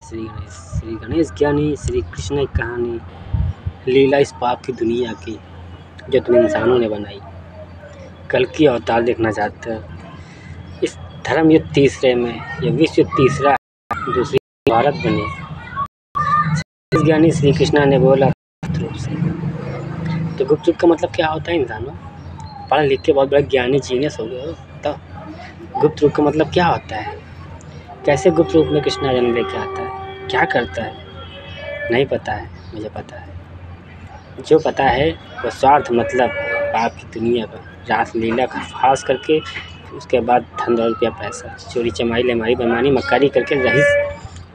श्री गणेश ज्ञानी श्री कृष्ण की कहानी, लीला इस पाप की दुनिया की जो तुम इंसानों ने बनाई। कल की अवतार देखना चाहते हो? इस धर्म युद्ध तीसरे में यह विश्व युद्ध तीसरा दूसरी भारत बनी। ज्ञानी श्री कृष्णा ने बोला गुप्त रूप से। तो गुप्त रूप का मतलब क्या होता है इंसानों? पढ़ लिख के बहुत बड़ा ज्ञानी जीनियस हो गए हो, तो गुप्त रूप का मतलब क्या होता है? कैसे गुप्त रूप में कृष्णा जन्म लेके आता है? क्या करता है? नहीं पता है, मुझे पता है। जो पता है वो स्वार्थ मतलब पाप की दुनिया का रास लीला का फास करके उसके बाद धन दौलत रुपया पैसा चोरी चमारी लेमारी बेईमानी मक्कारी करके रईस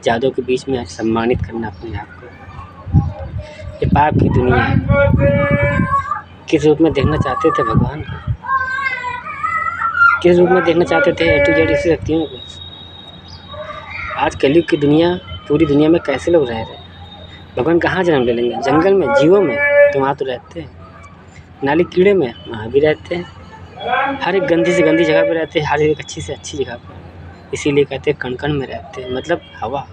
जादों के बीच में सम्मानित करना अपने आप को। ये पाप की दुनिया किस रूप में देखना चाहते थे भगवान को? किस रूप में देखना चाहते थे ए टू जेड इसी शक्तियों को? आज कलयुग की दुनिया पूरी दुनिया में कैसे लोग रह रहे हैं? भगवान कहाँ जन्म ले लेंगे? जंगल में, जीवों में? तो वहाँ तो रहते हैं। नाली कीड़े में, वहाँ भी रहते हैं। हर एक गंदी से गंदी जगह पे रहते हैं, हर एक अच्छी से अच्छी जगह पर। इसीलिए कहते हैं कण कण में रहते हैं, मतलब हवा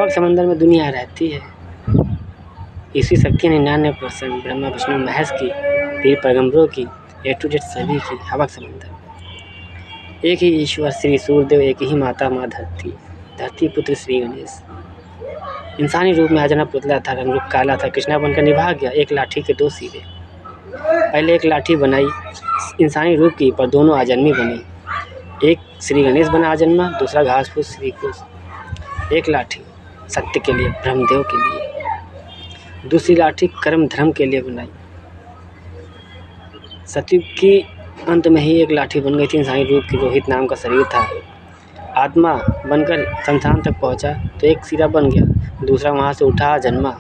समंदर में दुनिया रहती है। इसी शक्ति 99% ब्रह्मा विष्णु महेश की, पीर पैगंबरों की, ए टू जेड सभी की हवा समंदर। एक ही ईश्वर श्री सूर्यदेव, एक ही माता माँ धरती पुत्र श्री गणेश। इंसानी रूप में आ जाना पुतला था, रंग रूप काला था, कृष्णा बनकर निभा गया एक लाठी के दो सिरे। पहले एक लाठी बनाई इंसानी रूप की, पर दोनों आजन्मी बनी। एक श्री गणेश बना आजन्मा, दूसरा घास फूस श्री कृष्ण। एक लाठी सत्य के लिए, ब्रह्मदेव के लिए, दूसरी लाठी कर्म धर्म के लिए बनाई। सतयुग की अंत में ही एक लाठी बन गई थी इंसानी रूप की, रोहित नाम का शरीर था। आत्मा बनकर शमशान तक पहुंचा तो एक सिरा बन गया, दूसरा वहां से उठा जन्मा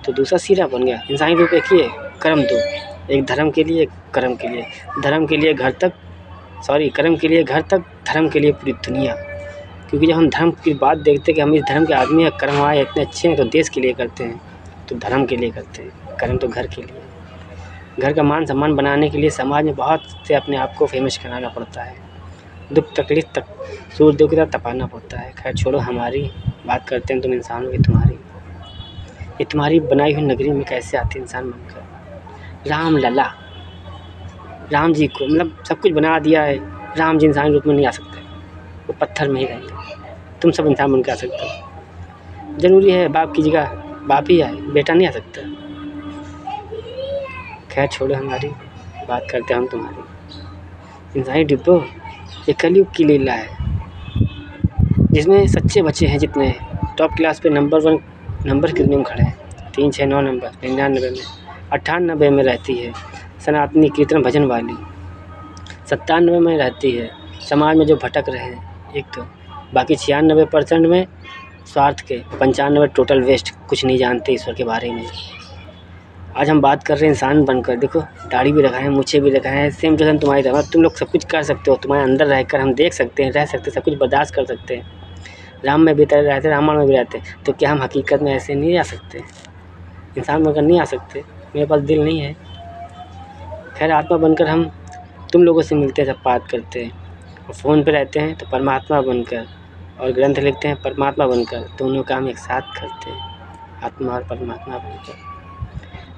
तो दूसरा सिरा बन गया। इंसानी रूप एक ही है, कर्म दो, एक धर्म के लिए, एक कर्म के लिए। धर्म के लिए घर तक, कर्म के लिए घर तक, धर्म के लिए पूरी दुनिया। क्योंकि जब हम धर्म की बात देखते हैं कि हम इस धर्म के आदमी हैं, कर्म आए इतने अच्छे हैं, तो देश के लिए करते हैं, तो धर्म के लिए करते हैं। कर्म तो घर के लिए, घर का मान सम्मान बनाने के लिए समाज में बहुत से अपने आप को फेमस कराना पड़ता है, दुख तकलीफ तक सूर्यदेव की तरह तपाना पड़ता है। खैर छोड़ो, हमारी बात करते हैं तुम इंसानों की। तुम्हारी बनाई हुई नगरी में कैसे आते इंसान बनकर? राम लला, राम जी को मतलब सब कुछ बना दिया है। राम जी इंसान रूप में नहीं आ सकते, वो पत्थर में ही रहेंगे। तुम सब इंसान बनकर आ सकते हो। ज़रूरी है बाप की जगह बाप ही आए, बेटा नहीं आ सकता। खैर छोड़ो, हमारी बात करते हैं हम तुम्हारी। इंसानी डिब्बो, ये कलयुग की लीला है जिसमें सच्चे बच्चे हैं जितने टॉप क्लास पे नंबर 1 नंबर कितने में खड़े हैं। 3, 6, 9 नंबर 99 में, 98 में रहती है सनातनी कीर्तन भजन वाली, 97 में रहती है समाज में जो भटक रहे हैं एक तो, बाकी 96% में स्वार्थ के, 95 टोटल वेस्ट, कुछ नहीं जानते ईश्वर के बारे में। आज हम बात कर रहे हैं इंसान बनकर। देखो दाढ़ी भी लगाए हैं, मूछें भी लगाए हैं, सेम टू सेम तुम्हारी तरह। तुम लोग सब कुछ कर सकते हो, तुम्हारे अंदर रहकर हम देख सकते हैं, रह सकते हैं, सब कुछ बर्दाश्त कर सकते हैं। राम में भी रहते, रामायण में भी रहते, तो क्या हम हकीकत में ऐसे नहीं आ सकते? इंसान बनकर नहीं आ सकते? मेरे पास दिल नहीं है। खैर आत्मा बनकर हम तुम लोगों से मिलते हैं, सब बात करते हैं, और फ़ोन पे रहते हैं तो परमात्मा बनकर, और ग्रंथ लिखते हैं परमात्मा बनकर। दोनों काम एक साथ करते हैं, आत्मा और परमात्मा बनकर।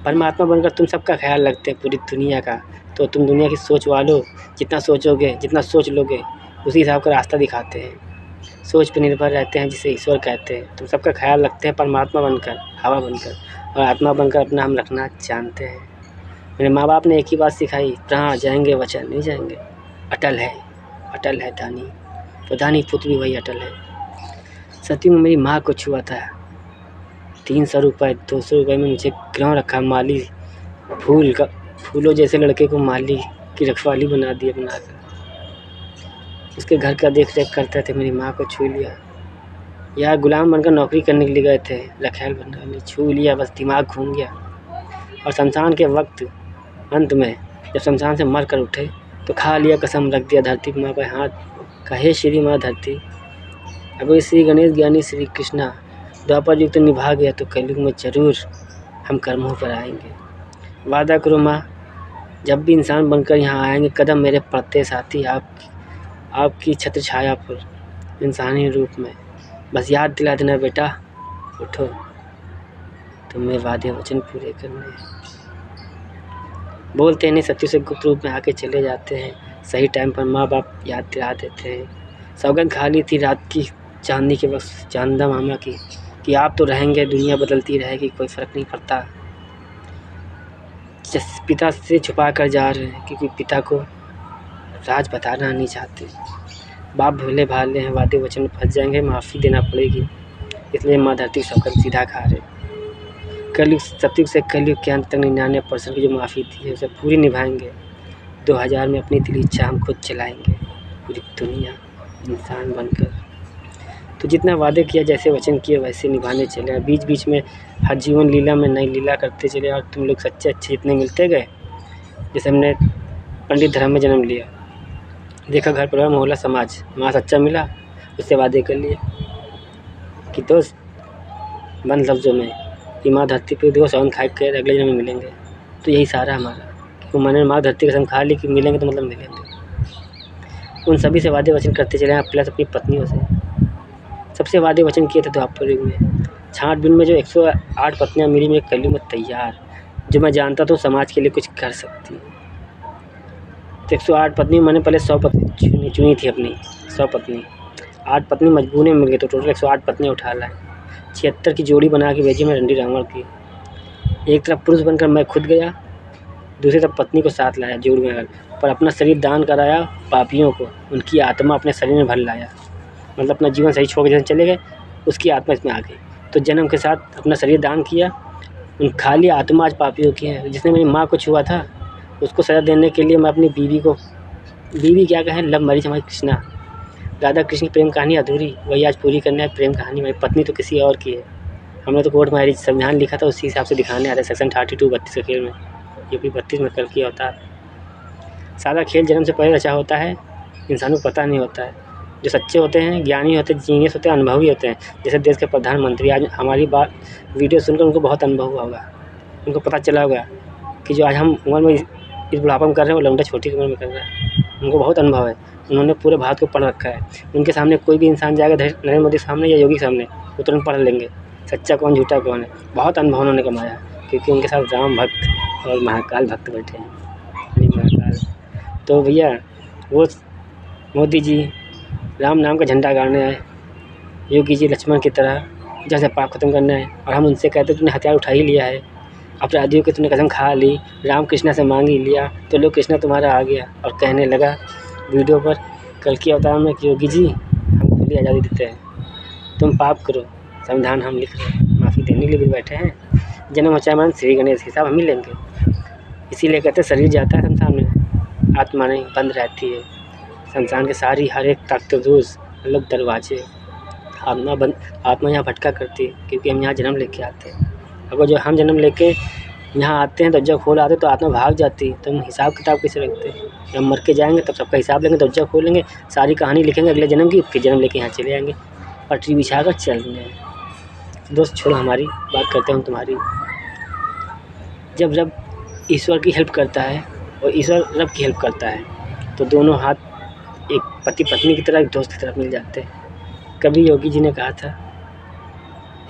परमात्मा बनकर तुम सबका ख्याल रखते हैं, पूरी दुनिया का। तो तुम दुनिया की सोच वालों, जितना सोचोगे, जितना सोच लोगे, उसी हिसाब का रास्ता दिखाते हैं। सोच पर निर्भर रहते हैं जिसे ईश्वर कहते हैं। तुम सबका ख्याल रखते हैं परमात्मा बनकर, हवा बनकर, और आत्मा बनकर अपना हम रखना जानते हैं। मेरे माँ बाप ने एक ही बात सिखाई, प्राण जाएंगे वचन नहीं जाएंगे। अटल है दानी, तो दानी पुत्र भी वही अटल है। सती में मेरी माँ को छुआ था, 300 रुपये 200 रुपये में मुझे क्यों रखा? माली फूलों जैसे लड़के को माली की रखवाली बना दी बनाकर। उसके घर का देख रेख करते थे, मेरी माँ को छू लिया। यार गुलाम बनकर नौकरी करने के लिए गए थे, रखेल बनकर छू लिया, बस दिमाग घूम गया। और शमशान के वक्त अंत में जब शमशान से मर कर उठे तो खा लिया कसम, रख दिया धरती माँ पर हाथ, कहे श्री माँ धरती। अगर श्री गणेश ज्ञानी श्री कृष्णा द्वापर युग तो निभा गया, तो कलयुग में ज़रूर हम कर्मों पर आएंगे। वादा करो माँ, जब भी इंसान बनकर यहाँ आएंगे, कदम मेरे पड़ते साथी आपकी छत्र छाया पर इंसानी रूप में। बस याद दिला देना बेटा, उठो, तुम्हें वादे वचन पूरे करने हैं। बोलते नहीं, सत्य से गुप्त रूप में आके चले जाते हैं। सही टाइम पर माँ बाप याद दिला देते हैं। सौगंध खा ली थी रात की चांदनी के वक्त चांदा मामा की, कि आप तो रहेंगे, दुनिया बदलती रहेगी, कोई फ़र्क नहीं पड़ता। पिता से छुपा कर जा रहे हैं क्योंकि पिता को राज बताना नहीं चाहते। बाप भोले भाले हैं, वादे वचन में फंस जाएंगे, माफ़ी देना पड़ेगी, इसलिए माँ धरती सौगंध सीधा खा रहे। कलयुग सतयुग से कलयुग के अंत तक 99% की जो माफ़ी थी है उसे पूरी निभाएंगे। 2000 में अपनी दिली इच्छा हम खुद चलाएंगे, पूरी दुनिया इंसान बनकर। तो जितना वादे किया, जैसे वचन किए वैसे निभाने चले। बीच बीच में हर जीवन लीला में नई लीला करते चले और तुम लोग सच्चे अच्छे जितने मिलते गए। जैसे हमने पंडित धर्म में जन्म लिया, देखा घर परिवार मोहल्ला समाज वहाँ सच्चा मिला, उससे वादे कर लिए कि दोस्त बंद लफ्ज़ों में कि माँ धरती पे देखो सौगंध खा कर अगले जन्म में मिलेंगे। तो यही सारा हमारा, क्योंकि मैंने माँ धरती कसम खा ली कि मिलेंगे तो मतलब मिलेंगे। उन सभी से वादे वचन करते चले हैं, प्लस अपनी पत्नियों से सबसे वादे वचन किए थे द्वापर युग में। छांटबीन में जो 108 पत्नियाँ मिली, मेरे कलयुग में तैयार, जो मैं जानता था समाज के लिए कुछ कर सकती। तो 108 पत्नी मैंने पहले 100 पत्नी चुनी थी अपनी, 100 पत्नी। 8 पत्नी मजबूरी में मिल गई तो टोटल 108 पत्नी उठा लाए। 76 की जोड़ी बना के भेजी मैं रंडी रावण की। एक तरफ पुरुष बनकर मैं खुद गया, दूसरी तरफ पत्नी को साथ लाया जोड़ी बनाकर, पर अपना शरीर दान कराया पापियों को, उनकी आत्मा अपने शरीर में भर लाया। मतलब अपना जीवन सही छोड़ के चले गए, उसकी आत्मा इसमें आ गई। तो जन्म के साथ अपना शरीर दान किया, उन खाली आत्मा आज पापियों की है। जिसने मेरी माँ को छुआ था उसको सज़ा देने के लिए मैं अपनी बीवी क्या कहें, लव मैरिज हमारी कृष्णा, राधा कृष्ण की प्रेम कहानी अधूरी, वही आज पूरी करना है प्रेम कहानी। मेरी पत्नी तो किसी और की है। हमने तो कोर्ट मैरिज संविधान लिखा था, उसी हिसाब से दिखाने आ रहे सेक्शन 32 32 के खेल में, यूपी 32 में कल किया होता है। सारा खेल जन्म से पहले रचा होता है, इंसानों को पता नहीं होता है। जो सच्चे होते हैं, ज्ञानी होते हैं, जीनियस होते हैं, अनुभवी होते हैं। जैसे देश के प्रधानमंत्री आज हमारी बात वीडियो सुनकर उनको बहुत अनुभव हुआ होगा, उनको पता चला होगा कि जो आज हम उम्र में इस बुढ़ापा में कर रहे हैं वो लौंडा छोटी उम्र में कर रहा है। उनको बहुत अनुभव है, उन्होंने पूरे भारत को पढ़ रखा है। उनके सामने कोई भी इंसान जाएगा, नरेंद्र मोदी सामने या योगी सामने, वो तुरंत पढ़ लेंगे सच्चा कौन झूठा कौन है। बहुत अनुभव उन्होंने कमाया, क्योंकि उनके साथ राम भक्त और महाकाल भक्त बैठे हैं, महाकाल। तो भैया वो मोदी जी राम नाम का झंडा गाड़ने आए, योगी जी लक्ष्मण की तरह जैसे पाप खत्म करना है, और हम उनसे कहते तूने हथियार उठा ही लिया है, अपराधियों की तूने कसम खा ली, राम कृष्णा से मांग ही लिया, तो लोग कृष्णा तुम्हारा आ गया। और कहने लगा वीडियो पर कल की अवतार में कि योगी जी हम खुली आज़ादी देते हैं, तुम पाप करो, संविधान हम लिख रहे हैं, माफ़ी देने के लिए भी बैठे हैं। जन्म होचामान श्री गणेश हिसाब हम ही लेंगे। इसीलिए कहते शरीर जाता है संसार में, आत्मा नहीं बंद रहती है। संसार के सारी हर एक ताकतूस अलग दरवाजे, आत्मा यहाँ भटका करती है, क्योंकि हम यहाँ जन्म लेके आते हैं। अगर जो हम जन्म लेके यहाँ आते हैं दरवाजा खोल आते तो आत्मा भाग जाती है, तो हम हिसाब किताब कैसे रखते हैं। जब हम मर के जाएंगे तब सबका हिसाब लेंगे, दरवाजा खोलेंगे, सारी कहानी लिखेंगे अगले जन्म की, फिर जन्म लेके यहाँ चले आएंगे, पटरी बिछा कर चल रहे हैं। दोस्त छोड़ो हमारी बात, करते हैं तुम्हारी। जब रब ईश्वर की हेल्प करता है और ईश्वर रब की हेल्प करता है, तो दोनों हाथ एक पति पत्नी की तरह, एक दोस्त की तरह मिल जाते हैं। कभी योगी जी ने कहा था,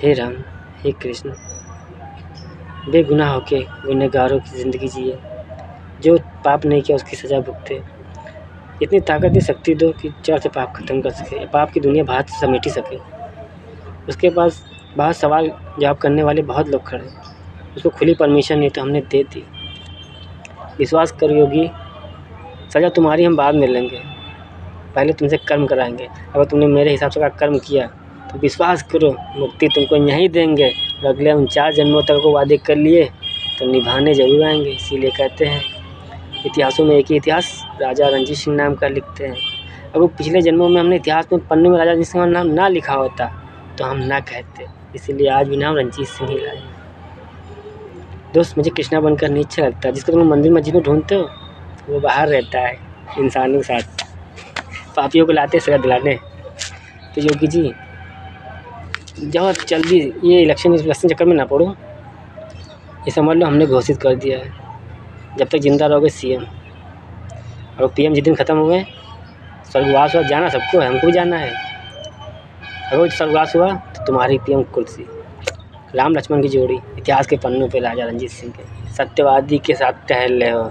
हे राम हे कृष्ण, बेगुनाह होके गुनहगारों की ज़िंदगी जिए, जो पाप नहीं किया उसकी सज़ा भुगते। इतनी ताकत दी शक्ति दो कि चार से पाप खत्म कर सके, पाप की दुनिया बाहर से समेट ही सके। उसके पास बाहर सवाल जवाब करने वाले बहुत लोग खड़े, उसको खुली परमिशन नहीं तो हमने दे दी। विश्वास करो योगी, सज़ा तुम्हारी हम बाद में लेंगे, पहले तुमसे कर्म कराएंगे। अगर तुमने मेरे हिसाब से कर्म किया तो विश्वास करो मुक्ति तुमको यहीं देंगे, और अगले 49 जन्मों तक को वादे कर लिए तो निभाने ज़रूर आएंगे। इसीलिए कहते हैं इतिहासों में एक ही इतिहास राजा रणजीत सिंह नाम का लिखते हैं। अगर पिछले जन्मों में हमने इतिहास में पन्ने में राजा रणजीत सिंह का नाम ना लिखा होता तो हम ना कहते, इसीलिए आज भी नाम रणजीत सिंह ही लाए। दोस्त मुझे कृष्णा बनकर नहीं अच्छा लगता, जिसको तुम मंदिर मस्जिद में ढूंढते हो वो बाहर रहता है इंसानों के साथ, पापियों को लाते सजा दिलाने। तो योगी जी जब जल्दी ये इलेक्शन चक्कर में ना पड़ो, ये समझ लो हमने घोषित कर दिया है जब तक जिंदा रहोगे सीएम, और पीएम जिस दिन ख़त्म हुए स्वर्गवास और जाना सबको है, हमको भी जाना है। अगर स्वर्गवास हुआ तो तुम्हारी पीएम कुर्सी। राम लक्ष्मण की जोड़ी इतिहास के पन्नों पे राजा रणजीत सिंह के। सत्यवादी के साथ टहल रहे हो,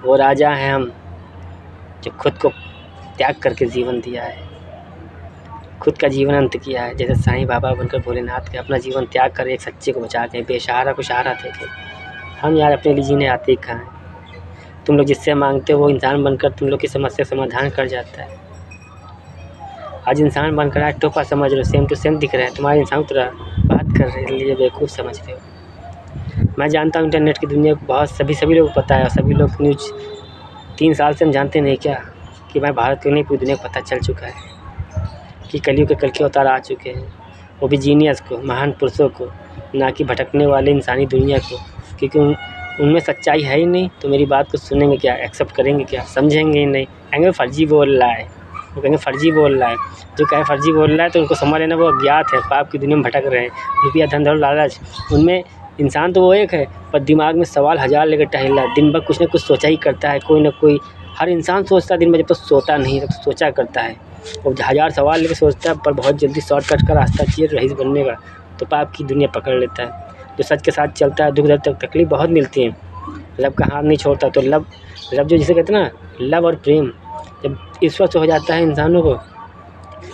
वो राजा हैं हम जो खुद को त्याग करके जीवन दिया है, खुद का जीवन अंत किया है। जैसे साईं बाबा बनकर भोलेनाथ के अपना जीवन त्याग कर एक सच्चे को बचा के बेसहारा को सहारा देके। हम यार अपने लिए जीने आते ही कहाँ हैं। तुम लोग जिससे मांगते हो वो इंसान बनकर तुम लोग की समस्या समाधान कर जाता है। आज इंसान बनकर आज टोपा समझ रहे हो, सेम टू सेम दिख रहा है, तुम्हारे इंसान तरह बात कर रहे लिए बेवकूफ़ समझ रहे हो। मैं जानता हूँ इंटरनेट की दुनिया को बहुत सभी लोग को पता है, और सभी लोग न्यूज़ 3 साल से हम जानते नहीं क्या कि भाई भारत को नहीं पूरी दुनिया को पता चल चुका है कि कलयुग के कल के अवतार आ चुके हैं, वो भी जीनियस को, महान पुरुषों को, ना कि भटकने वाले इंसानी दुनिया को। क्योंकि उनमें सच्चाई है ही नहीं, तो मेरी बात को सुनेंगे क्या, एक्सेप्ट करेंगे क्या, समझेंगे ही नहीं। कहेंगे फर्जी बोल रहा है, वो कहेंगे फर्जी बोल रहा है। जो कहे फर्जी बोल रहा है तो उनको समझ लेना वो अज्ञात है, पाप की दुनिया में भटक रहे हैं। रुपया धन दौलत लालच, उनमें इंसान तो वो एक है, पर दिमाग में सवाल हज़ार लेकर टहल रहा है। दिन भर कुछ ना कुछ सोचा ही करता है, कोई ना कोई। हर इंसान सोचता है दिन भर, जब तक सोता नहीं तब तो सोचा करता है। वो 1000 सवाल लेकर सोचता है, पर बहुत जल्दी शॉर्टकट का रास्ता चाहिए रईस बनने का, तो पाप की दुनिया पकड़ लेता है। जो सच के साथ चलता है दुख दर्द तक तकलीफ बहुत मिलती है, लब का हाथ नहीं छोड़ता। तो लब जो जिसे कहते हैं ना, लव और प्रेम, जब ईश्वर से हो जाता है इंसानों को,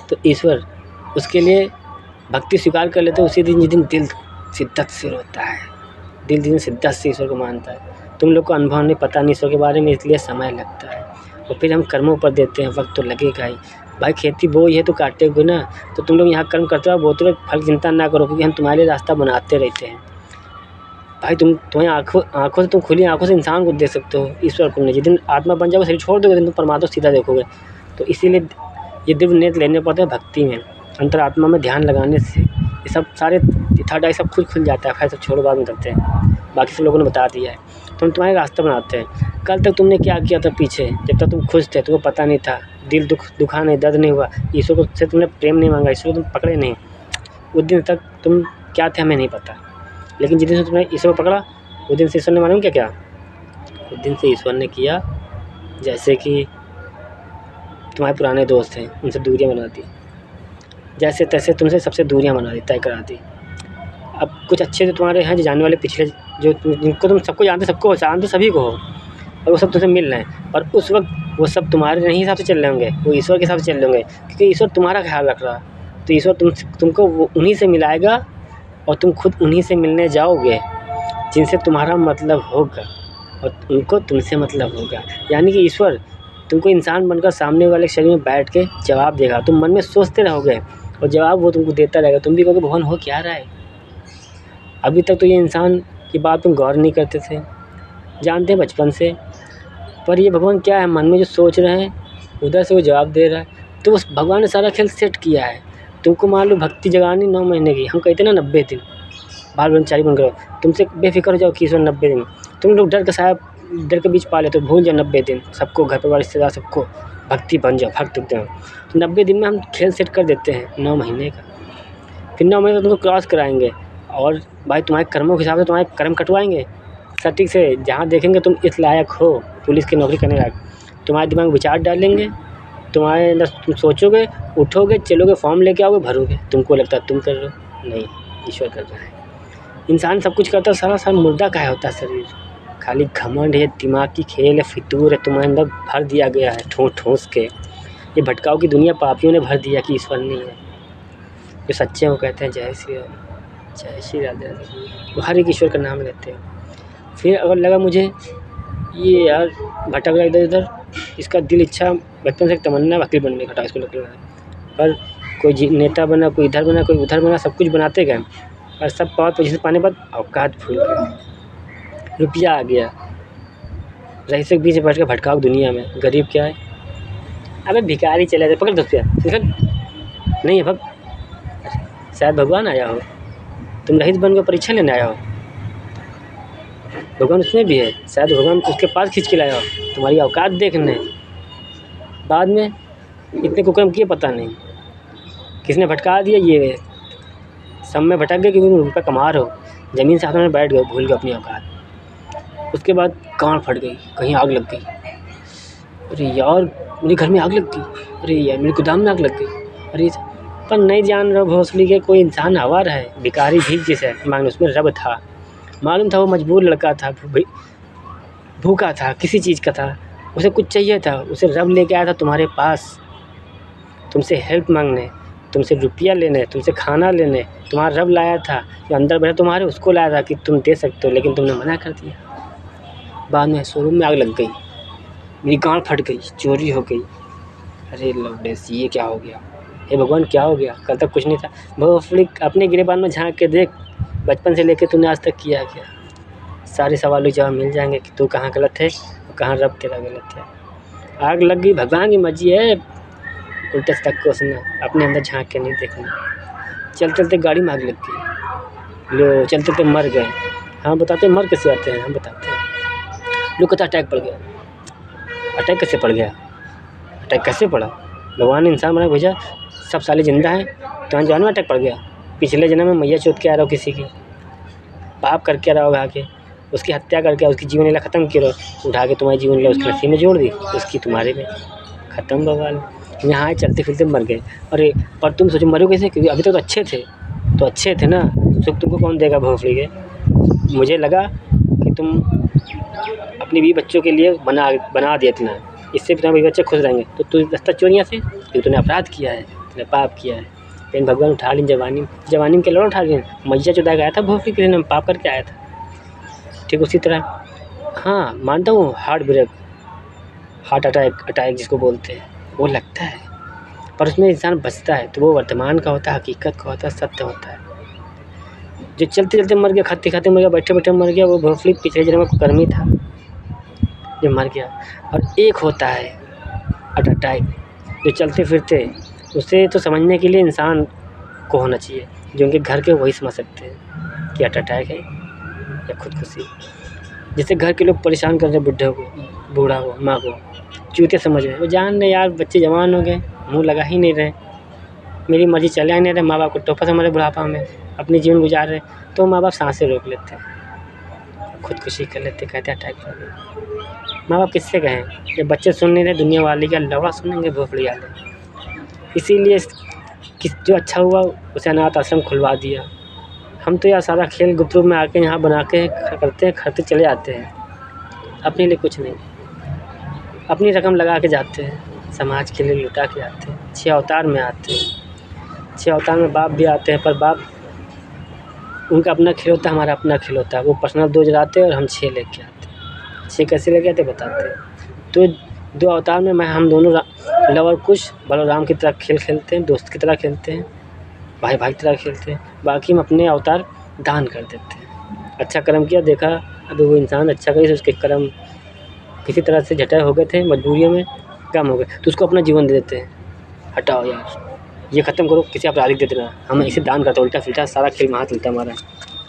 तो ईश्वर उसके लिए भक्ति स्वीकार कर लेते हैं उसी दिन, जिस दिन दिल शिद्दत से रोता है, दिल जिस दिन शिद्दत से ईश्वर को मानता है। तुम लोग को अनुभव नहीं, पता नहीं ईश्वर के बारे में, इसलिए समय लगता है। और फिर हम कर्मों पर देते हैं, वक्त तो लगेगा ही। भाई खेती बोई है तो काटेगे ना, तो तुम लोग यहाँ कर्म करते हो, बोते रहो, फल चिंता ना करो, क्योंकि हम तुम्हारे लिए रास्ता बनाते रहते हैं। भाई तुम्हें आँखों से, तुम खुली आँखों से इंसान को देख सकते हो, ईश्वर को नहीं। जिस दिन आत्मा बन जाओगे, शरीर छोड़ दोगे, तुम परमात्मा सीधा देखोगे। तो इसीलिए ये दिव्य नेत्र लेने पड़ते हैं भक्ति में, अंतरात्मा में ध्यान लगाने से ये सब सारे थर्ड आई सब खुद खुल जाता है। खैर सब छोड़ो, बाद में करते हैं, बाकी सब लोगों ने बता दिया है। तो हम तुम्हारे रास्ता बनाते हैं। कल तक तुमने क्या किया था पीछे, जब तक तुम खुश थे, तुमको पता नहीं था, दिल दुखा नहीं, दर्द नहीं हुआ, ईश्वर को से तुमने प्रेम नहीं मांगा, ईश्वर को तुम पकड़े नहीं, उस दिन तक तुम क्या थे हमें नहीं पता। लेकिन जिस दिन से तुमने ईश्वर को पकड़ा, उस दिन से ईश्वर ने मालूम क्या उस दिन से ईश्वर ने किया जैसे कि तुम्हारे पुराने दोस्त हैं, उनसे दूरियां बना दी, जैसे तैसे तुमसे सबसे दूरियां बना दी, तय करा दी। अब कुछ अच्छे जो तुम्हारे हैं, जो जानने वाले पिछले, जो जिनको तुम सबको जानते सभी को हो, और वो सब तुमसे मिल रहे हैं, और उस वक्त वो सब तुम्हारे नहीं हिसाब से चल रहे होंगे, वो ईश्वर के हिसाब से चल रहे होंगे, क्योंकि ईश्वर तुम्हारा ख्याल रख रहा। तो ईश्वर तुमको उन्हीं से मिलाएगा, और तुम खुद उन्हीं से मिलने जाओगे जिनसे तुम्हारा मतलब होगा, और उनको तुमसे मतलब होगा। यानी कि ईश्वर तुमको इंसान बनकर सामने वाले शरीर में बैठ के जवाब देगा। तुम मन में सोचते रहोगे और जवाब वो तुमको देता रहेगा। तुम भी कहोगे भगवान हो क्या रहा है। अभी तक तो ये इंसान की बात तुम गौर नहीं करते थे, जानते हैं बचपन से, पर ये भगवान क्या है, मन में जो सोच रहे हैं उधर से वो जवाब दे रहा है। तो उस भगवान ने सारा खेल सेट किया है। तुमको मान लो भक्ति जगानी 9 महीने की, हम कहते ना 90 दिन बाल ब्रह्मचारी बन करो, तुमसे बेफिक्र हो जाओ कि ईश्वर 90 दिन। तुम लोग डर के बीच पाले तो भूल जाओ 90 दिन, सबको घर परिवार रिश्तेदार सबको भक्ति बन जाओ, भक्त एकदम। तो 90 दिन में हम खेल सेट कर देते हैं 9 महीने का। फिर 9 महीने तक तुमको क्रॉस कराएंगे, और भाई तुम्हारे कर्मों के हिसाब से तुम्हारे कर्म कटवाएंगे सटीक से। जहाँ देखेंगे तुम इस लायक हो, पुलिस की नौकरी करने लायक, तुम्हारे दिमाग में विचार डालेंगे, तुम्हारे अंदर तुम सोचोगे, उठोगे, चलोगे, फॉर्म लेके आओगे, भरोगे। तुमको लगता है तुम कर रहे हो, नहीं, ईश्वर कर रहा है। इंसान सब कुछ करता है, सारा मुर्दा का होता है शरीर, खाली घमंड है, दिमाग की खेल है, फितूर है, तुम्हारे अंदर भर दिया गया है ठोस के। ये भटकाव की दुनिया पापियों ने भर दिया कि ईश्वर नहीं है। जो सच्चे वो कहते हैं जय श्री राम, जय श्री राधे, वो हर एक ईश्वर का नाम लेते हैं। फिर अगर लगा मुझे ये यार भटक रहा इधर उधर, इसका दिल इच्छा बचपन से एक तमन्ना वकील बनने का था, इसको लग रहा है, पर कोई नेता बना, कोई इधर बना, कोई उधर बना, सब कुछ बनाते गए, और सब पावर पोजीशन पाने बाद औकात भूल गए। रुपया आ गया, रईस के बीच में बैठ के भटकाव दुनिया में। गरीब क्या है, अबे भिखारी चले जाए, पकड़ 10 रुपया नहीं है, भग शायद भगवान आया हो, तुम रईस बन के परीक्षा लेने आया हो, भगवान उसमें भी है, शायद भगवान उसके पास खींच के लाया हो तुम्हारी औकात देखने। बाद में इतने कुकर्म किए पता नहीं किसने भटका दिया, ये सब में भटक गए क्योंकि रुपये कमा रहे हो, ज़मीन से हाथों में बैठ गए, भूल गए अपनी औकात। उसके बाद गांड फट गई, कहीं आग लग गई, अरे यार मेरे घर में आग लग गई, अरे यार मेरे गोदाम में आग लग गई, अरे पर नहीं जान रहे भोसड़ी के कोई इंसान आवारा है, भिखारी भीख जिसे मांगने उसमें रब था। मालूम था वो मजबूर लड़का था, भूखा था, किसी चीज़ का था, उसे कुछ चाहिए था, उसे रब लेके आया था तुम्हारे पास, तुमसे हेल्प मांगने, तुमसे रुपया लेने, तुमसे खाना लेने। तुम्हारा रब लाया था, जो अंदर बैठा तुम्हारे उसको लाया था कि तुम दे सकते हो, लेकिन तुमने मना कर दिया। बाद में शोरूम में आग लग गई, मेरी गांड फट गई, चोरी हो गई। अरे लवडेस ये क्या हो गया, हे भगवान क्या हो गया, कल तक कुछ नहीं था। भोसड़ी अपने गिरेबान में झांक के देख, बचपन से लेके तूने आज तक किया क्या। सारे सवालों के जवाब मिल जाएंगे कि तू कहाँ गलत है और कहाँ रब तेरा गलत है। आग लग गई, भगवान की मर्जी है, उल्टे तक को सुनना, अपने अंदर झांक के नहीं देखना। चलते चलते गाड़ी में आग लग गई, लो चलते चलते मर गए। हाँ बताते मर कैसे आते हैं, हम बताते हैं। लोग कहते अटैक पड़ गया, अटैक कैसे पड़ गया, अटैक कैसे पड़ा, भगवान ने इंसान बना भेजा, सब साले जिंदा हैं, तो जान में अटैक पड़ गया। पिछले जन्म में मैया चोट के आ रहा हो, किसी की पाप करके आ रहा होगा, आके उसकी हत्या करके उसकी जीवन लीला ख़त्म की, उठा के तुम्हारी जीवन लीला उसके नसीब में जोड़ दी, उसकी तुम्हारे में ख़त्म बवाल। यहाँ चलते फिरते मर गए। अरे पर तुम सोचो मरो कैसे, क्योंकि अभी तक तो अच्छे थे ना, सुख तुमको कौन देगा भोसड़ी के। मुझे लगा कि तुम अपनी बीवी बच्चों के लिए बना दिया इतना, इससे भी तुम्हारे बच्चे खुश रहेंगे, तो तू रास्ता चोरियाँ से, क्योंकि तूने अपराध किया है, तूने पाप किया है। लेकिन भगवान उठा ली जवानी के लौट उठा लिए, मैया चुदा गया था भोसड़ी के लिए, पाप करके आया था। ठीक उसी तरह हाँ मानता हूँ, हार्ट अटैक जिसको बोलते हैं वो लगता है, पर उसमें इंसान बचता है, तो वो वर्तमान का होता है, हकीकत का होता है, सत्य होता है। जो चलते चलते मर गया, खाते खाते मर गया, बैठे बैठे मर गया, वो भोसड़ी पिछले जन्म में कर्मी था जो मर गया। और एक होता है हार्ट अटैक, जो चलते फिरते, उसे तो समझने के लिए इंसान को होना चाहिए, जो उनके घर के वही समझ सकते हैं कि हार्ट अटैक है या खुदकुशी। जैसे घर के लोग परेशान कर रहे बुढ़े को, बूढ़ा को, माँ को, चूते समझ रहे, वो जान रहे यार बच्चे जवान हो गए, मुँह लगा ही नहीं रहे, मेरी मर्जी चले ही नहीं रहे, माँ बाप को टोपा समझ रहे बुढ़ापा में, अपनी जीवन गुजार रहे, तो माँ बाप सांसें रोक लेते हैं, खुदकुशी कर लेते, कहते हैं अटैक कर गया। माँ बाप किससे कहें, जब बच्चे सुन नहीं रहे, दुनिया वाले का लौड़ा सुनेंगे भोसड़ी वाले। इसीलिए जो अच्छा हुआ उसे अनाथ आश्रम खुलवा दिया। हम तो यार सारा खेल गुप्त रूप में आके यहाँ बना के करते हैं, खर्चे चले जाते हैं, अपने लिए कुछ नहीं, अपनी रकम लगा के जाते हैं, समाज के लिए लुटा के आते हैं। 6 अवतार में आते हैं, 6 अवतार में बाप भी आते हैं, पर बाप उनका अपना खेल होता है, हमारा अपना खेल होता है। वो पर्सनल 2 जलाते हैं और हम 6 लेके आते हैं। 6 कैसे लेके आते बताते हैं। तो 2 अवतार में हम दोनों लव और कुश बलराम की तरह खेल खेलते हैं, दोस्त की तरह खेलते हैं, भाई भाई की तरह खेलते हैं। बाकी हम अपने अवतार दान कर देते हैं। अच्छा कर्म किया, देखा अभी वो इंसान अच्छा करे, उसके कर्म किसी तरह से झटाए हो गए थे, मजबूरियों में कम हो गए, तो उसको अपना जीवन दे देते हैं। हटाओ यार, ये ख़त्म करो, किसी अपराधी दे देना, हम इसे दान करते, उल्टा सीधा सारा खेल में हाथ चलता हमारा,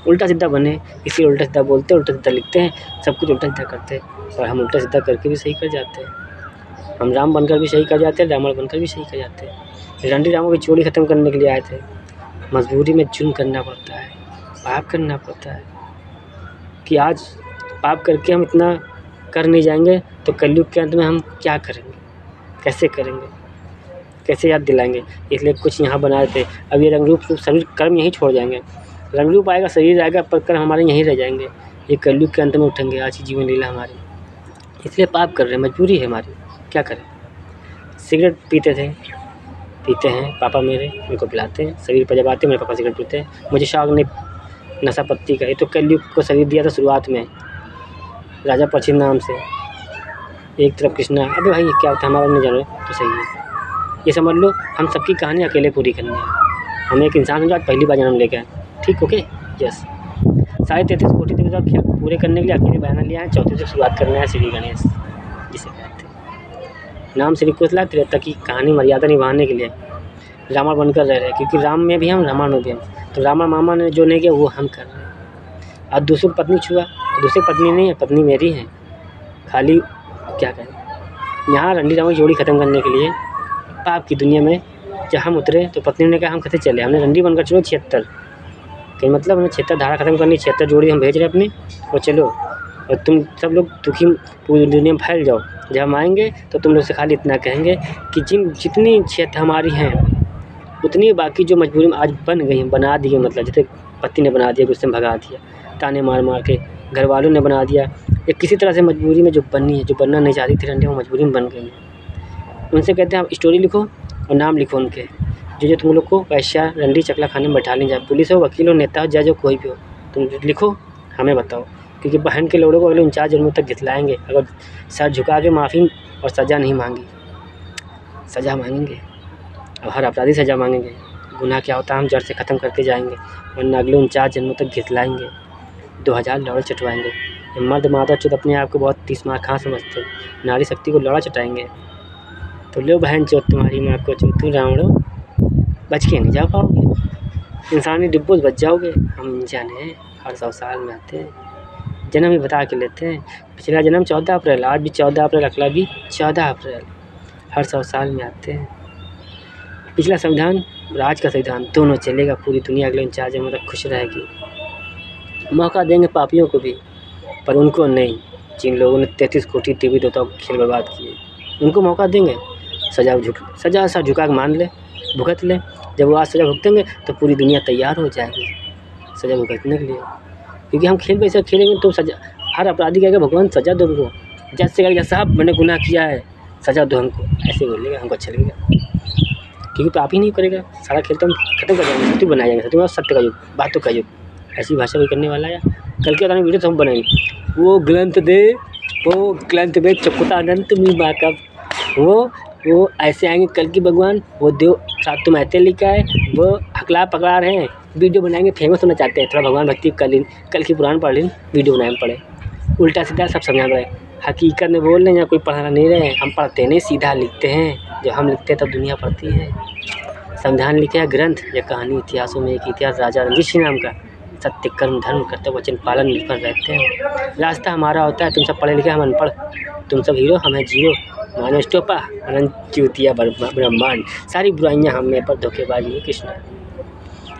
उल्टा सीधा बने, इसलिए उल्टा सीधा बोलते हैं, उल्टा सीधा लिखते हैं, सब कुछ उल्टा सीधा करते हैं, और हम उल्टा सीधा करके भी सही कर जाते हैं। हम राम बनकर भी सही कर जाते हैं, रावण बनकर भी सही कर जाते हैं। रंडी रामों की चोरी ख़त्म करने के लिए आए थे, मजबूरी में जुर्म करना पड़ता है, पाप करना पड़ता है, कि आज पाप करके हम इतना कर नहीं जाएंगे तो कलयुग के अंत में हम क्या करेंगे, कैसे करेंगे, कैसे याद दिलाएंगे। इसलिए कुछ यहाँ बनाए थे। अब ये रंग रूप शरीर कर्म यहीं छोड़ जाएंगे, रंग रूप आएगा, शरीर आएगा, पर कर्म हमारे यहीं रह जाएंगे। ये कलयुग के अंत में उठेंगे, आज की जीवन लीला हमारी, इसलिए पाप कर रहे हैं, मजबूरी है हमारी, क्या करें। सिगरेट पीते हैं पापा मेरे, उनको पिलाते हैं, शरीर पर जब आते हैं मेरे पापा सिगरेट पीते हैं। मुझे शौक नहीं नशा पत्ती का, ये तो कलयुग को शरीर दिया था शुरुआत में, राजा परीक्षित नाम से, एक तरफ कृष्णा। अबे भाई ये क्या होता है, हमारा नहीं जान रहे तो सही है, ये समझ लो हम सबकी कहानी अकेले पूरी करनी है। हम एक इंसान समझो आज पहली बार जन्म लेके आए, ठीक, ओके, यस। 33.5 कोटि देवता खेल पूरे करने के लिए अकेले बयाना लिया है। 34 से शुरुआत करना है श्री गणेश जिसे कहते हैं, नाम श्री कृष्ण त्रेता की कहानी मर्यादा निभाने के लिए रावण बनकर रह रहे हैं, क्योंकि राम में भी हम, रामायण में भी हम। तो रावण मामा ने जो नहीं किया वो हम कर रहे हैं। आज दूसरी पत्नी छुआ, दूसरी पत्नी नहीं है, पत्नी मेरी है, खाली क्या करें। यहाँ रंडी रावण की जोड़ी ख़त्म करने के लिए पाप की दुनिया में जब हम उतरे तो पत्नी ने कहा हम कैसे चले, हमने रंडी बनकर चलो 76 के मतलब हमने 76 धारा ख़त्म करनी, 76 जोड़ी हम भेज रहे अपनी, और चलो, और तुम सब लोग दुखी पूरी दुनिया में फैल जाओ। जब हम आएंगे तो तुम लोग से खाली इतना कहेंगे कि जितनी क्षेत्र हमारी हैं उतनी बाकी जो मजबूरी में आज बन गई हैं, बना दी है, मतलब जैसे पति ने बना दिया, गुस्से में भगा दिया, ताने मार मार के, घर वालों ने बना दिया, या किसी तरह से मजबूरी में जो बनी है, जो बनना नहीं चाहती थी रंडी, वो मजबूरी में बन गई है। उनसे कहते हैं आप स्टोरी लिखो और नाम लिखो उनके, जो तुम लोग को वैश्या रंडी चकला खाने में बैठा ले जाए, पुलिस हो, वकील हो, नेता हो, जज हो, कोई भी हो, तुम लिखो, हमें बताओ, क्योंकि बहन के लोड़ों को अगले 49 जन्मों तक गितलाएंगे अगर सर झुका के माफ़ी और सज़ा नहीं मांगी। सज़ा मांगेंगे और हर अपराधी सज़ा मांगेंगे। गुनाह क्या होता है हम जड़ से ख़त्म करते जाएंगे, वरना अगले 49 जन्मों तक घितलाएंगे, 2000 लौड़ा चटवाएंगे। ये मर्द मादा चुत अपने आप को बहुत 30 मार खां समझते, नारी शक्ति को लौड़ा चटाएंगे। तो लो बहन चोत तुम्हारी माँ को चोत, तुम रावणो बच के नहीं जा पाओगे, इंसानी डिब्बों बच जाओगे। हम जाने हर 100 साल में आते हैं, जन्म ही बता के लेते हैं। पिछला जन्म 14 अप्रैल, आज भी 14 अप्रैल, अगला भी 14 अप्रैल, हर 100 साल में आते हैं। पिछला संविधान और आज का संविधान दोनों चलेगा, पूरी दुनिया अगले 49 जन्मों तक खुश रहेगी। मौका देंगे पापियों को भी, पर उनको नहीं जिन लोगों ने 33 कोटि देवी देवताओं को खेल बर्बाद किए, उनको मौका देंगे। सज़ा सा झुका के मान ले, भुगत ले। जब वो आज सज़ा भुगतेंगे तो पूरी दुनिया तैयार हो जाएगी सज़ा भुगतने के लिए, क्योंकि हम खेल वैसे खेलेंगे तो सज़ा, हर अपराधी कहेगा भगवान सज़ा दो हमको, जज से कहेगा साहब मैंने गुनाह किया है सज़ा दो हमको, ऐसे बोलेगा, हमको अच्छा लगेगा, क्योंकि तो आप ही नहीं करेगा। सारा खेल तो हम खत्म कर देंगे, सत्य बनाया जाएगा, सत्य सत्य का युग, बातों का युग, ऐसी भाषा कोई करने वाला है। कल के बताने वीडियो तो हम बनाएंगे, वो ग्रंथ दे चकुतानंत मी माँ का, वो ऐसे आएंगे कल की भगवान, वो देव साथ तुम ऐसे लिखा है, वो हकला पकड़ा रहे हैं, वीडियो बनाएंगे, फेमस होना चाहते हैं, थोड़ा भगवान भक्ति कल की पुराण पढ़ लें, वीडियो बनाए पड़े, उल्टा सीधा सब समझा पड़े, हकीकत में बोल रहे हैं या कोई पढ़ा नहीं रहे हैं। हम पढ़ते नहीं, सीधा लिखते हैं, जब हम लिखते हैं तब दुनिया पढ़ती है। संविधान लिखे है ग्रंथ या कहानी, इतिहासों में एक इतिहास राजा रणजीत सिंह नाम का, सत्य कर्म धर्म कर्तव्य वचन पालन निर्भर रहते हैं। रास्ता हमारा होता है, तुम सब पढ़े लिखे हम अनपढ़, तुम सब हीरो हमें जीरो, मानो स्टोपा अनंत च्युतिया ब्रह्मांड, सारी बुराइयाँ हमें पर धोखेबाजी है। कृष्ण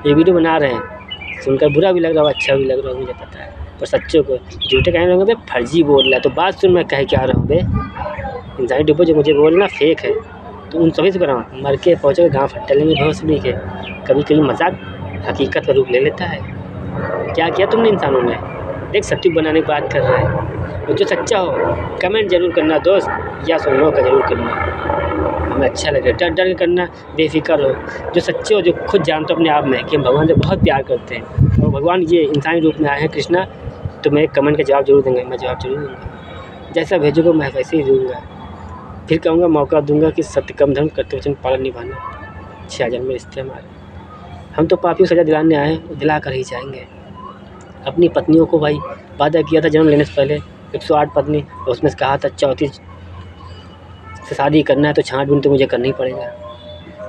ये वीडियो बना रहे हैं, सुनकर बुरा भी लग रहा हो, अच्छा भी लग रहा हो, मुझे पता है, पर सच्चों को झूठे कहने लगे बे फर्जी बोल रहा है, तो बात सुन मैं कह क्या रहा हूँ बे, इंसानी डिब्बो जो मुझे बोलना फेक है, तो उन सभी से बनाओ, मर के पहुँचे गाँव फटने में बहुत सुनी के, कभी कभी मजाक हकीकत का रूप ले लेता है। क्या किया तुमने इंसानों ने, देख सत्य बनाने की बात कर रहा है, और जो सच्चा हो कमेंट जरूर करना दोस्त, या सुन लो का जरूर करना, हमें अच्छा लगे, डर डर के करना, बेफिक्र हो, जो सच्चे हो, जो खुद जानते हो अपने आप में कि हम भगवान से बहुत प्यार करते हैं और भगवान ये इंसानी रूप में आए हैं कृष्णा, तो मेरे कमेंट का जवाब जरूर देंगे, मैं जवाब जरूर दूँगा, जैसा भेजोगे मैं वैसे ही दूँगा। फिर कहूँगा मौका दूँगा कि सत्य कर्म धर्म कर्तव्य वचन पालन निभाना। 6 जन्म में रिश्ते हमारे, हम तो पापियों सजा दिलाने आए हैं, दिला कर ही जाएंगे। अपनी पत्नियों को भाई वादा किया था जन्म लेने से पहले 108 पत्नी, और उसमें से कहा था 34 से शादी करना है, तो छाँटबीन तो मुझे करना ही पड़ेगा,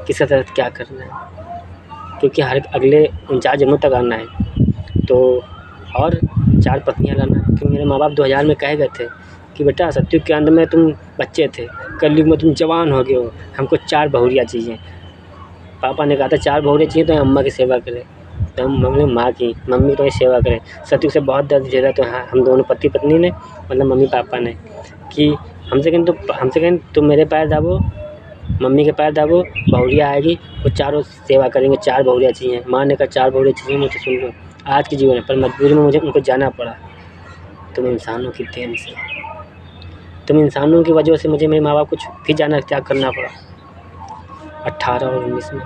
किसके साथ क्या करना है, क्योंकि हर अगले 49 जन्मों तक आना है, तो और 4 पत्नियाँ लाना है। क्योंकि मेरे माँ बाप 2000 में कहे गए थे कि बेटा सत्युग के अंत में तुम बच्चे थे, कलयुग में तुम जवान हो गए हो, हमको 4 बहुरियाँ चाहिए। पापा ने कहा था 4 बहुरियाँ चाहिए तो अम्मा की सेवा करें, तो हम मम्मी माँ की मम्मी तो सेवा करें। सत्युग से बहुत दर्द झेला, तो हाँ हम दोनों पति पत्नी ने, मतलब मम्मी पापा ने, कि हमसे कहें तुम मेरे पैर दाबो, मम्मी के पैर दाबो, बहुरिया आएगी, वो चारों सेवा करेंगे। 4 बहुरिया चाहिए, माँ ने कहा 4 बहुरिया चाहिए मुझे, सुन लो आज के जीवन है, पर मजबूरी में मुझे उनको जाना पड़ा। तुम इंसानों की देन से, तुम इंसानों की वजह से मुझे मेरे माँ बाप को फिर जाना त्याग करना पड़ा। 18 और 19 में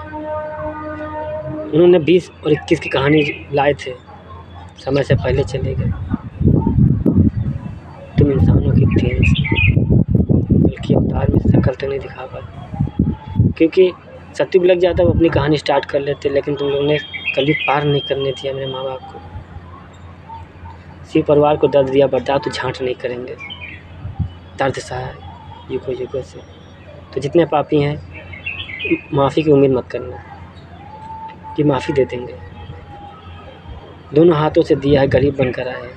उन्होंने 20 और 21 की कहानी लाए थे, समय से पहले चले गए। तुम इंसानों की देन से, बल्कि अवतार में शकल तक नहीं दिखा पाए, क्योंकि सत्युग लग जाता वो अपनी कहानी स्टार्ट कर लेते, लेकिन तुम लोगों ने कभी पार नहीं करने दिया मेरे माँ बाप को। सिर्फ परिवार को दर्द दिया, बर्दाश्त तो झांट नहीं करेंगे, दर्द सहा युगों युगों से। तो जितने पापी हैं माफ़ी की उम्मीद मत करना कि माफ़ी दे देंगे। दोनों हाथों से दिया है, गरीब बनकर आए।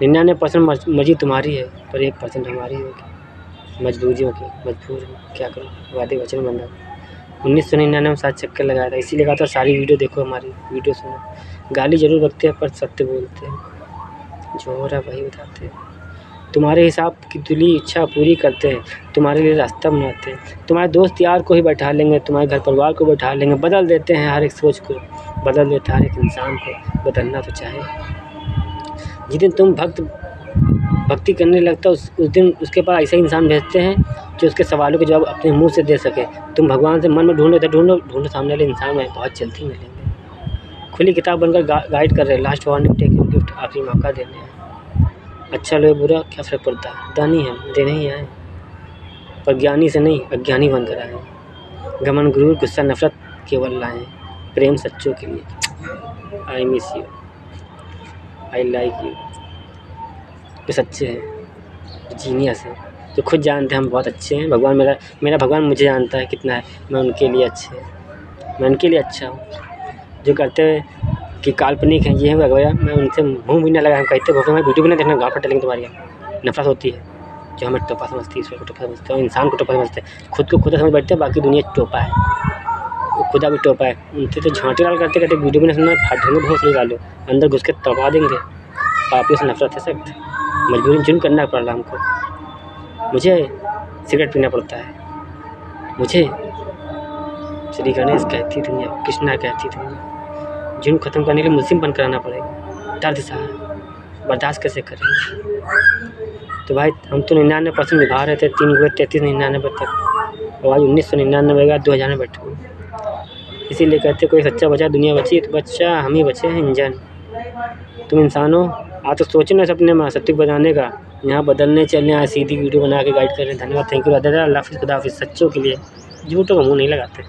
99% मर्जी तुम्हारी है, पर 1% हमारी होगी, मजबूरियों की। मजबूर क्या करूँ, वादे वचन बंधा। 1999 में 7 चक्कर लगाया था, इसीलिए कहा था सारी वीडियो देखो, हमारी वीडियो सुनो। गाली जरूर बकते हैं पर सत्य बोलते हैं, जो हो रहा है वही बताते हैं। तुम्हारे हिसाब की तुली इच्छा पूरी करते हैं, तुम्हारे लिए रास्ता बनाते हैं। तुम्हारे दोस्त यार को ही बैठा लेंगे, तुम्हारे घर परिवार को बैठा लेंगे, बदल देते हैं हर एक सोच को, बदल देते हैं हर एक इंसान को, बदलना तो चाहे। जिस दिन तुम भक्ति करने लगता उस दिन उसके पास ऐसा इंसान भेजते हैं जो उसके सवालों के जवाब अपने मुँह से दे सके। तुम भगवान से मन में ढूँढो सामने वाले इंसान में बहुत जल्दी मिलेंगे। खुली किताब बनकर गाइड कर रहे हैं, last warning take your gift, आखिरी मौका देने हैं। अच्छा लो बुरा क्या फ़र्क पड़ता है, दानी हम देने ही आए, पर ज्ञानी से नहीं अज्ञानी बनकर आए। घमंड गुरूर गुस्सा नफरत केवल लाएं, प्रेम सच्चों के लिए। I miss you, I like you. जो सच्चे हैं, जीनियस हैं, जो खुद जानते हैं हम बहुत अच्छे हैं। भगवान मेरा भगवान मुझे जानता है कितना है, मैं उनके लिए अच्छा हूँ। जो करते हुए कि काल्पनिक है ये है वगैरह, मैं उनसे मुँह भी ना लगाया। हम कहते भगवान मैं वीडियो भी ना देखना, गाँव फट लेंगे तुम्हारी। नफरत होती है जो हमें टोपा समझती है, ईश्वर को टोपा समझते हैं, इंसान को टोपा समझते हैं, खुद को खुदा समझ बैठते हैं, बाकी दुनिया टोपा है, वो खुदा भी टोपा है। उनसे तो झाँटी लाल करते वीडियो भी ना सुनना, फाट देंगे भोसड़ी वालों, अंदर घुस के तड़पा देंगे। पापियों से नफरत है सख्त, मजबूरी जुर्म करना पड़ा हमको। मुझे सिगरेट पीना पड़ता है, मुझे श्री गणेश कहती दुनिया, कृष्णा कहती दुनिया। जुर्म ख़त्म करने के लिए मुस्लिम बंद कराना पड़ेगा, दर्द सा बर्दाश्त कैसे करेंगे। तो भाई हम तो 99% निभा रहे थे, 3 हुए 33-99 तक, और आज 1999 का 2000 में बैठे हुए। इसीलिए कहते कोई सच्चा बचा दुनिया बची, तो बच्चा हम ही बचे हैं इंजन। तुम इंसानों आज तो सोचो ना सपने में सत्य बनाने का, यहाँ बदलने चलने आज सीधी वीडियो बना के गाइड कर रहे हैं। धन्यवाद, थैंक यू, अल्लाह हाफ़िज़, खुदा हाफ़िज़। सच्चों के लिए, झूठों का मुँह नहीं लगाते।